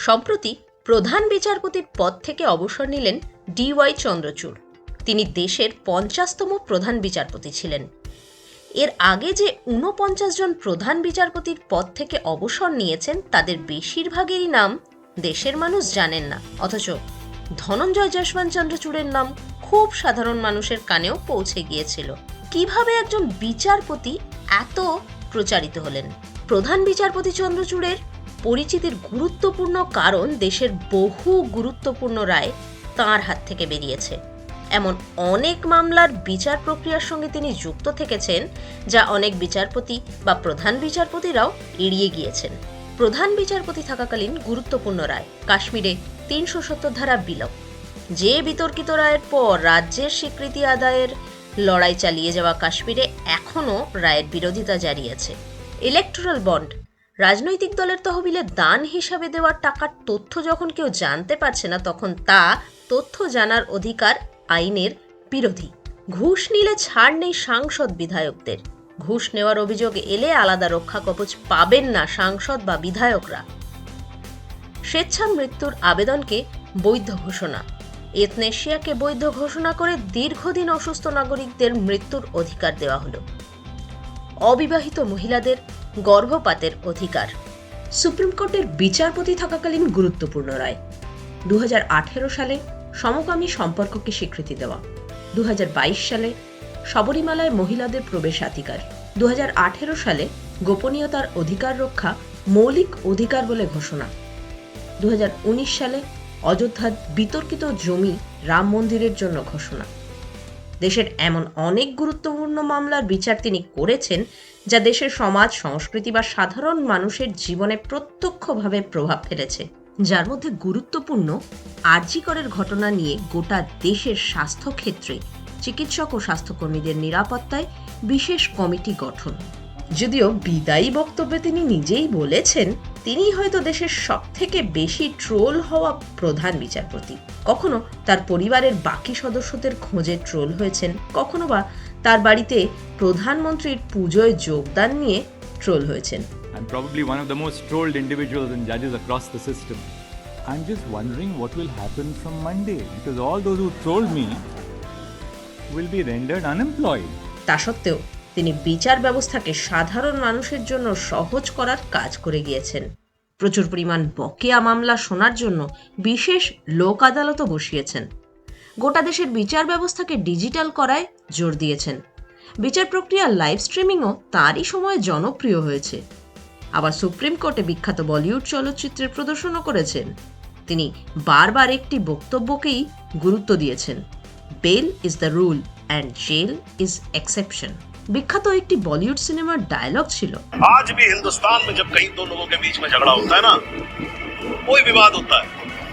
সম্প্রতি প্রধান বিচারপতির পদ থেকে অবসর নিলেন DY চন্দ্রচূড়। তিনি দেশের 50তম প্রধান বিচারপতি ছিলেন। এর আগে যে 49 জন প্রধান বিচারপতির পদ থেকে অবসর নিয়েছেন তাদের বেশিরভাগেরই নাম দেশের মানুষ জানেন না, অথচ ধনঞ্জয় যশবন্ত চন্দ্রচূড়ের নাম খুব সাধারণ মানুষের কানেও পৌঁছে গিয়েছিল। কিভাবে একজন বিচারপতি এত প্রচারিত হলেন? প্রধান বিচারপতি চন্দ্রচূড়ের পরিচিতির গুরুত্বপূর্ণ কারণ দেশের বহু গুরুত্বপূর্ণ রায় তাঁর হাত থেকে বেরিয়েছে। এমন অনেক মামলার বিচার প্রক্রিয়ার সঙ্গে তিনি যুক্ত থেকেছেন যা অনেক বিচারপতি বা প্রধান বিচারপতিরাও এড়িয়ে গিয়েছেন। প্রধান বিচারপতি থাকাকালীন গুরুত্বপূর্ণ রায়, কাশ্মীরে 370 ধারা বিলোপ, যে বিতর্কিত রায়ের পর রাজ্যের স্বীকৃতি আদায়ের লড়াই চালিয়ে যাওয়া কাশ্মীরে এখনও রায়ের বিরোধিতা জারি আছে। ইলেকটোরাল বন্ড, রাজনৈতিক দলের তহবিলে দান হিসাবে দেওয়ার টাকার তথ্য যখন কেউ জানতে পারছে না তখন তা তথ্য জানার অধিকার আইনের বিরোধী। ঘুষ নিলে ছাড় নেই সাংসদ বিধায়কদের, ঘুষ নেওয়ার অভিযোগ এলে আলাদা রক্ষা কবচ পাবেন না সাংসদ বা বিধায়করা। স্বেচ্ছা মৃত্যুর আবেদনকে বৈধ ঘোষণা, ইউথনেশিয়াকে বৈধ ঘোষণা করে দীর্ঘদিন অসুস্থ নাগরিকদের মৃত্যুর অধিকার দেওয়া হলো। অবিবাহিত মহিলাদের গর্ভপাতের অধিকার। সুপ্রিম কোর্টের বিচারপতি থাকাকালীন গুরুত্বপূর্ণ রায়। 2018 সালে সমকামী সম্পর্ককে স্বীকৃতি দেওয়া। 2022 সালে শবরীমালায় মহিলাদের প্রবেশাধিকার। 2018 সালে গোপনীয়তার অধিকার রক্ষা মৌলিক অধিকার বলে ঘোষণা। 2019 সালে অযোধ্যার বিতর্কিত জমি রাম মন্দিরের জন্য ঘোষণা। দেশের এমন অনেক গুরুত্বপূর্ণ মামলার বিচার তিনি করেছেন যা দেশের সমাজ, সংস্কৃতি বা সাধারণ মানুষের জীবনে প্রত্যক্ষভাবে প্রভাব ফেলেছে। যার মধ্যে গুরুত্বপূর্ণ আরজি করের ঘটনা নিয়ে গোটা দেশের স্বাস্থ্যক্ষেত্রে চিকিৎসক ও স্বাস্থ্যকর্মীদের নিরাপত্তায় বিশেষ কমিটি গঠন। যদিও বিদায়ী বক্তব্যে তিনি নিজেই বলেছেন তিনি হয়তো দেশের সবথেকে বেশি ট্রোল হওয়া প্রধান বিচারপতি। কখনো তার পরিবারের বাকি সদস্যদের খোঁজে ট্রোল হয়েছেন, কখনো বা তার বাড়িতে প্রধানমন্ত্রীর পুজোয় যোগদান নিয়ে ট্রোল হয়েছেন। I'm probably one of the most trolled individuals and judges across the system. I'm just wondering what will happen from Monday because all those who trolled me will be rendered unemployed. তা সত্ত্বেও তিনি বিচার ব্যবস্থাকে সাধারণ মানুষের জন্য সহজ করার কাজ করে গিয়েছেন। প্রচুর পরিমাণ বকেয়া মামলা শোনার জন্য বিশেষ লোক আদালতও বসিয়েছেন। গোটা দেশের বিচার ব্যবস্থাকে ডিজিটাল করায় জোর দিয়েছেন। বিচার প্রক্রিয়ার লাইভ স্ট্রিমিংও তারই সময়ে জনপ্রিয় হয়েছে। আবার সুপ্রিম কোর্টে বিখ্যাত বলিউড চলচ্চিত্রের প্রদর্শনও করেছেন। তিনি বারবার একটি বক্তব্যকেই গুরুত্ব দিয়েছেন, bail is the rule and jail is exception. বিখ্যাত একটি বলিউড সিনেমার ডায়লগ ছিল, आज भी हिंदुस्तान में जब कहीं दो लोगों के बीच में झगड़ा होता है ना, कोई विवाद होता है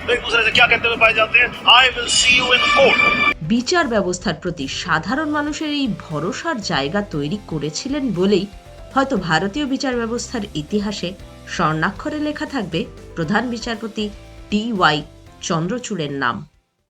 तो एक दूसरे से क्या कहते हुए पाए जाते हैं, I will see you in court. বিচার ব্যবস্থার প্রতি সাধারণ মানুষের এই ভরসার জায়গা তৈরি করেছিলেন বলেই হয়তো ভারতীয় বিচার ব্যবস্থার ইতিহাসে স্বর্ণাক্ষরে লেখা থাকবে প্রধান বিচারপতি DY চন্দ্রচূড়ের নাম।